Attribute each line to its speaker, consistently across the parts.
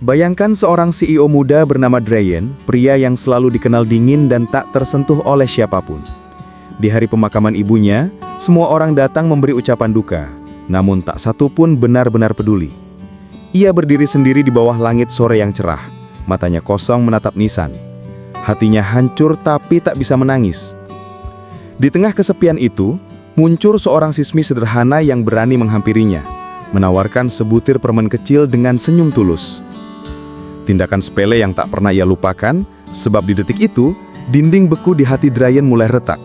Speaker 1: Bayangkan seorang CEO muda bernama Drayen, pria yang selalu dikenal dingin dan tak tersentuh oleh siapapun. Di hari pemakaman ibunya, semua orang datang memberi ucapan duka, namun tak satu pun benar-benar peduli. Ia berdiri sendiri di bawah langit sore yang cerah, matanya kosong menatap nisan. Hatinya hancur tapi tak bisa menangis. Di tengah kesepian itu, muncul seorang sismi sederhana yang berani menghampirinya, menawarkan sebutir permen kecil dengan senyum tulus. Tindakan sepele yang tak pernah ia lupakan, sebab di detik itu, dinding beku di hati Drayen mulai retak.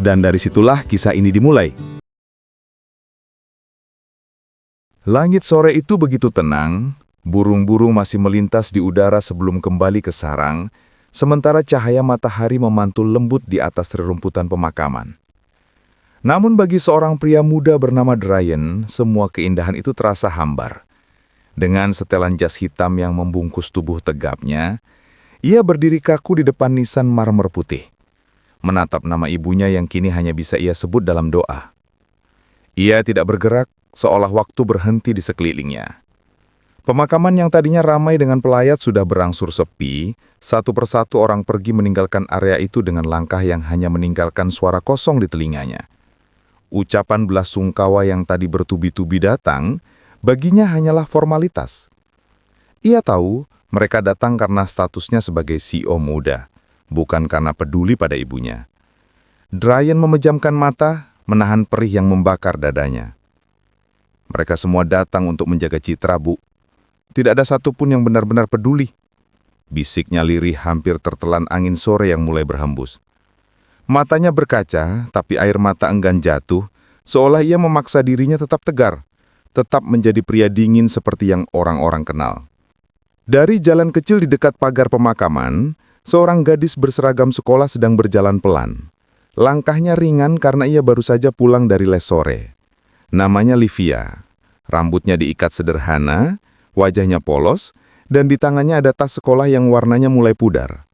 Speaker 1: Dan dari situlah kisah ini dimulai.
Speaker 2: Langit sore itu begitu tenang, burung-burung masih melintas di udara sebelum kembali ke sarang, sementara cahaya matahari memantul lembut di atas rerumputan pemakaman. Namun bagi seorang pria muda bernama Drayen, semua keindahan itu terasa hambar. Dengan setelan jas hitam yang membungkus tubuh tegapnya, ia berdiri kaku di depan nisan marmer putih, menatap nama ibunya yang kini hanya bisa ia sebut dalam doa. Ia tidak bergerak, seolah waktu berhenti di sekelilingnya. Pemakaman yang tadinya ramai dengan pelayat sudah berangsur sepi, satu persatu orang pergi meninggalkan area itu dengan langkah yang hanya meninggalkan suara kosong di telinganya. Ucapan belas sungkawa yang tadi bertubi-tubi datang, baginya hanyalah formalitas. Ia tahu mereka datang karena statusnya sebagai CEO muda, bukan karena peduli pada ibunya. Drayen memejamkan mata, menahan perih yang membakar dadanya. Mereka semua datang untuk menjaga citra, Bu. Tidak ada satupun yang benar-benar peduli. Bisiknya lirih hampir tertelan angin sore yang mulai berhembus. Matanya berkaca, tapi air mata enggan jatuh, seolah ia memaksa dirinya tetap tegar, tetap menjadi pria dingin seperti yang orang-orang kenal. Dari jalan kecil di dekat pagar pemakaman, seorang gadis berseragam sekolah sedang berjalan pelan. Langkahnya ringan karena ia baru saja pulang dari les sore. Namanya Livia. Rambutnya diikat sederhana, wajahnya polos, dan di tangannya ada tas sekolah yang warnanya mulai pudar.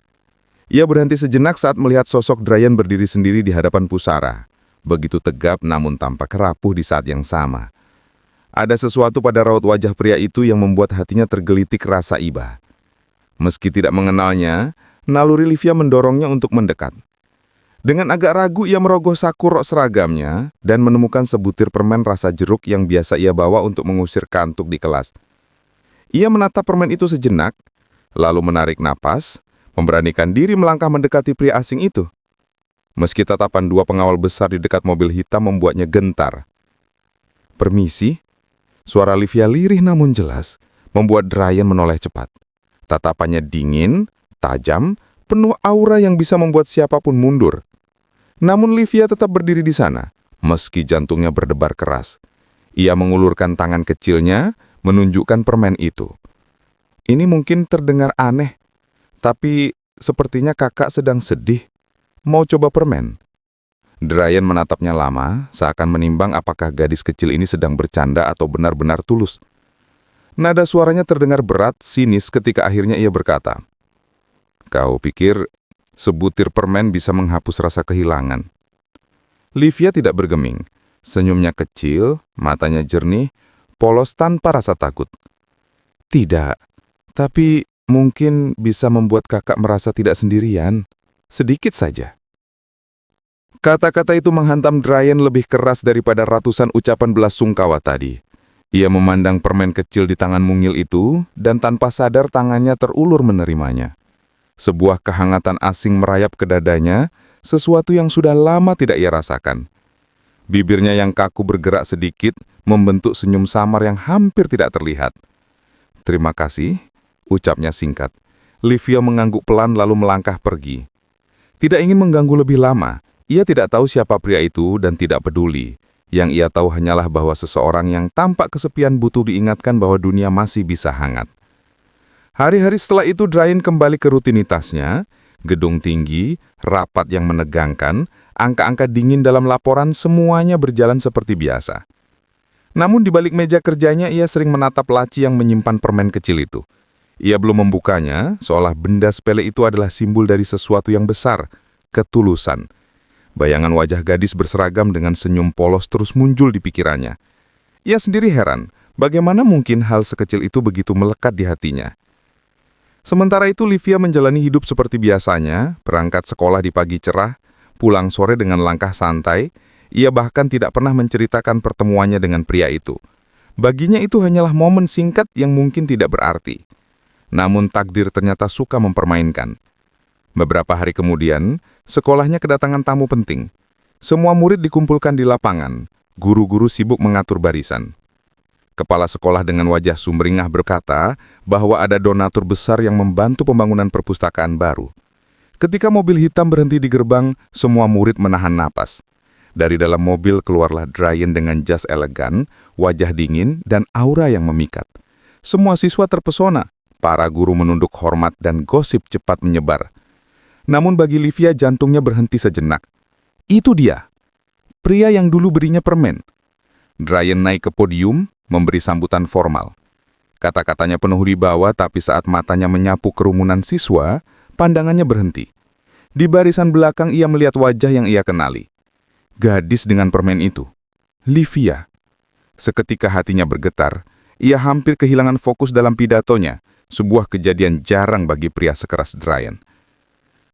Speaker 2: Ia berhenti sejenak saat melihat sosok Drayen berdiri sendiri di hadapan pusara. Begitu tegap namun tampak rapuh di saat yang sama. Ada sesuatu pada raut wajah pria itu yang membuat hatinya tergelitik rasa iba. Meski tidak mengenalnya, naluri Livia mendorongnya untuk mendekat. Dengan agak ragu ia merogoh saku rok seragamnya dan menemukan sebutir permen rasa jeruk yang biasa ia bawa untuk mengusir kantuk di kelas. Ia menatap permen itu sejenak, lalu menarik napas, memberanikan diri melangkah mendekati pria asing itu. Meski tatapan dua pengawal besar di dekat mobil hitam membuatnya gentar. "Permisi?" Suara Livia lirih namun jelas, membuat Drayen menoleh cepat. Tatapannya dingin, tajam, penuh aura yang bisa membuat siapapun mundur. Namun Livia tetap berdiri di sana, meski jantungnya berdebar keras. Ia mengulurkan tangan kecilnya, menunjukkan permen itu. Ini mungkin terdengar aneh, tapi sepertinya kakak sedang sedih. Mau coba permen? Drayen menatapnya lama, seakan menimbang apakah gadis kecil ini sedang bercanda atau benar-benar tulus. Nada suaranya terdengar berat, sinis ketika akhirnya ia berkata, "Kau pikir sebutir permen bisa menghapus rasa kehilangan?" Livia tidak bergeming. Senyumnya kecil, matanya jernih, polos tanpa rasa takut. "Tidak, tapi mungkin bisa membuat kakak merasa tidak sendirian. Sedikit saja." Kata-kata itu menghantam Drayen lebih keras daripada ratusan ucapan belas sungkawa tadi. Ia memandang permen kecil di tangan mungil itu, dan tanpa sadar tangannya terulur menerimanya. Sebuah kehangatan asing merayap ke dadanya, sesuatu yang sudah lama tidak ia rasakan. Bibirnya yang kaku bergerak sedikit, membentuk senyum samar yang hampir tidak terlihat. "Terima kasih," ucapnya singkat. Livia mengangguk pelan lalu melangkah pergi. Tidak ingin mengganggu lebih lama, ia tidak tahu siapa pria itu dan tidak peduli. Yang ia tahu hanyalah bahwa seseorang yang tampak kesepian butuh diingatkan bahwa dunia masih bisa hangat. Hari-hari setelah itu Drayen kembali ke rutinitasnya, gedung tinggi, rapat yang menegangkan, angka-angka dingin dalam laporan semuanya berjalan seperti biasa. Namun di balik meja kerjanya ia sering menatap laci yang menyimpan permen kecil itu. Ia belum membukanya, seolah benda sepele itu adalah simbol dari sesuatu yang besar, ketulusan. Bayangan wajah gadis berseragam dengan senyum polos terus muncul di pikirannya. Ia sendiri heran, bagaimana mungkin hal sekecil itu begitu melekat di hatinya. Sementara itu Livia menjalani hidup seperti biasanya, berangkat sekolah di pagi cerah, pulang sore dengan langkah santai. Ia bahkan tidak pernah menceritakan pertemuannya dengan pria itu. Baginya itu hanyalah momen singkat yang mungkin tidak berarti. Namun takdir ternyata suka mempermainkan. Beberapa hari kemudian, sekolahnya kedatangan tamu penting. Semua murid dikumpulkan di lapangan, guru-guru sibuk mengatur barisan. Kepala sekolah dengan wajah sumringah berkata bahwa ada donatur besar yang membantu pembangunan perpustakaan baru. Ketika mobil hitam berhenti di gerbang, semua murid menahan napas. Dari dalam mobil keluarlah Dryan dengan jas elegan, wajah dingin, dan aura yang memikat. Semua siswa terpesona, para guru menunduk hormat dan gosip cepat menyebar. Namun bagi Livia jantungnya berhenti sejenak. Itu dia, pria yang dulu berinya permen. Dryan naik ke podium, memberi sambutan formal. Kata-katanya penuh wibawa, tapi saat matanya menyapu kerumunan siswa, pandangannya berhenti. Di barisan belakang ia melihat wajah yang ia kenali. Gadis dengan permen itu, Livia. Seketika hatinya bergetar, ia hampir kehilangan fokus dalam pidatonya, sebuah kejadian jarang bagi pria sekeras Dryan.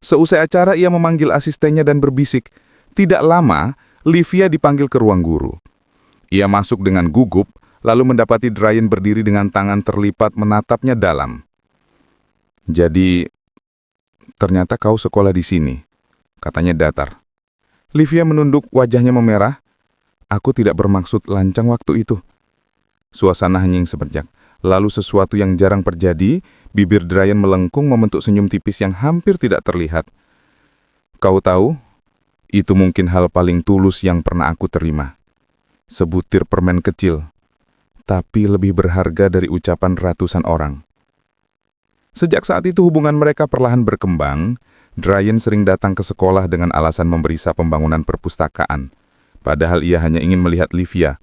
Speaker 2: Seusai acara ia memanggil asistennya dan berbisik. Tidak lama, Livia dipanggil ke ruang guru. Ia masuk dengan gugup, lalu mendapati Dryan berdiri dengan tangan terlipat menatapnya dalam. "Jadi, ternyata kau sekolah di sini," katanya datar. Livia menunduk, wajahnya memerah. "Aku tidak bermaksud lancang waktu itu." Suasana hening sebentar. Lalu sesuatu yang jarang terjadi, bibir Dryan melengkung membentuk senyum tipis yang hampir tidak terlihat. "Kau tahu, itu mungkin hal paling tulus yang pernah aku terima. Sebutir permen kecil, tapi lebih berharga dari ucapan ratusan orang." Sejak saat itu hubungan mereka perlahan berkembang. Dryan sering datang ke sekolah dengan alasan memeriksa pembangunan perpustakaan. Padahal ia hanya ingin melihat Livia.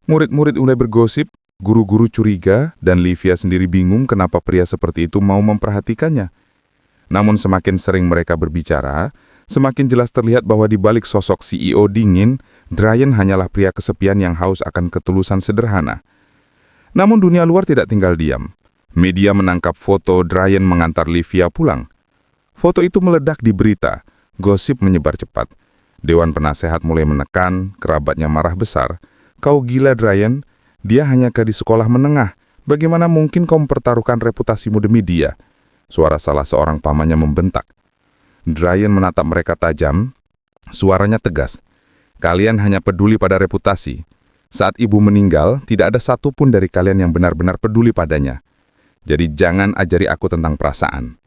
Speaker 2: Murid-murid mulai bergosip, guru-guru curiga, dan Livia sendiri bingung kenapa pria seperti itu mau memperhatikannya. Namun semakin sering mereka berbicara, semakin jelas terlihat bahwa di balik sosok CEO dingin, Dryan hanyalah pria kesepian yang haus akan ketulusan sederhana. Namun dunia luar tidak tinggal diam. Media menangkap foto Dryan mengantar Livia pulang. Foto itu meledak di berita, gosip menyebar cepat. Dewan penasehat mulai menekan, kerabatnya marah besar. "Kau gila, Dryan, dia hanya gadis sekolah menengah. Bagaimana mungkin kau mempertaruhkan reputasimu demi dia?" Suara salah seorang pamannya membentak. Dryan menatap mereka tajam, suaranya tegas. "Kalian hanya peduli pada reputasi. Saat ibu meninggal, tidak ada satupun dari kalian yang benar-benar peduli padanya. Jadi jangan ajari aku tentang perasaan."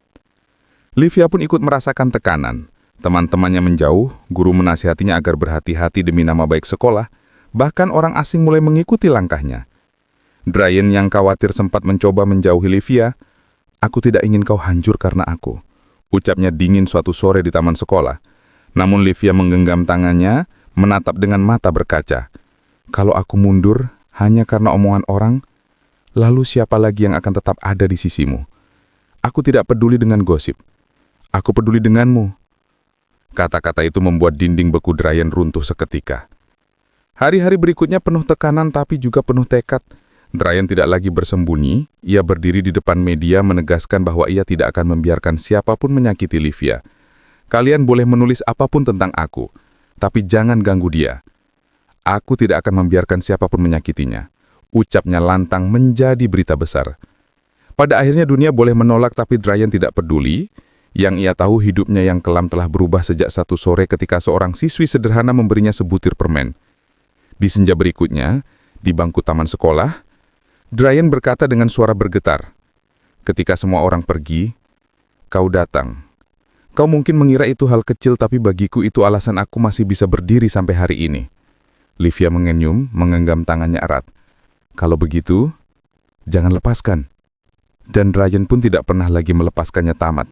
Speaker 2: Livia pun ikut merasakan tekanan. Teman-temannya menjauh, guru menasihatinya agar berhati-hati demi nama baik sekolah, bahkan orang asing mulai mengikuti langkahnya. Dryan yang khawatir sempat mencoba menjauhi Livia. "Aku tidak ingin kau hancur karena aku," ucapnya dingin suatu sore di taman sekolah. Namun Livia menggenggam tangannya, menatap dengan mata berkaca. "Kalau aku mundur hanya karena omongan orang, lalu siapa lagi yang akan tetap ada di sisimu? Aku tidak peduli dengan gosip. Aku peduli denganmu." Kata-kata itu membuat dinding beku Dryan runtuh seketika. Hari-hari berikutnya penuh tekanan tapi juga penuh tekad. Dryan tidak lagi bersembunyi, ia berdiri di depan media menegaskan bahwa ia tidak akan membiarkan siapapun menyakiti Livia. "Kalian boleh menulis apapun tentang aku, tapi jangan ganggu dia. Aku tidak akan membiarkan siapapun menyakitinya," ucapnya lantang menjadi berita besar. Pada akhirnya dunia boleh menolak tapi Dryan tidak peduli. Yang ia tahu hidupnya yang kelam telah berubah sejak satu sore ketika seorang siswi sederhana memberinya sebutir permen. Di senja berikutnya, di bangku taman sekolah, Dryan berkata dengan suara bergetar, "Ketika semua orang pergi, kau datang. Kau mungkin mengira itu hal kecil tapi bagiku itu alasan aku masih bisa berdiri sampai hari ini." Livia mengenyum, menggenggam tangannya erat. "Kalau begitu, jangan lepaskan." Dan Dryan pun tidak pernah lagi melepaskannya tamat.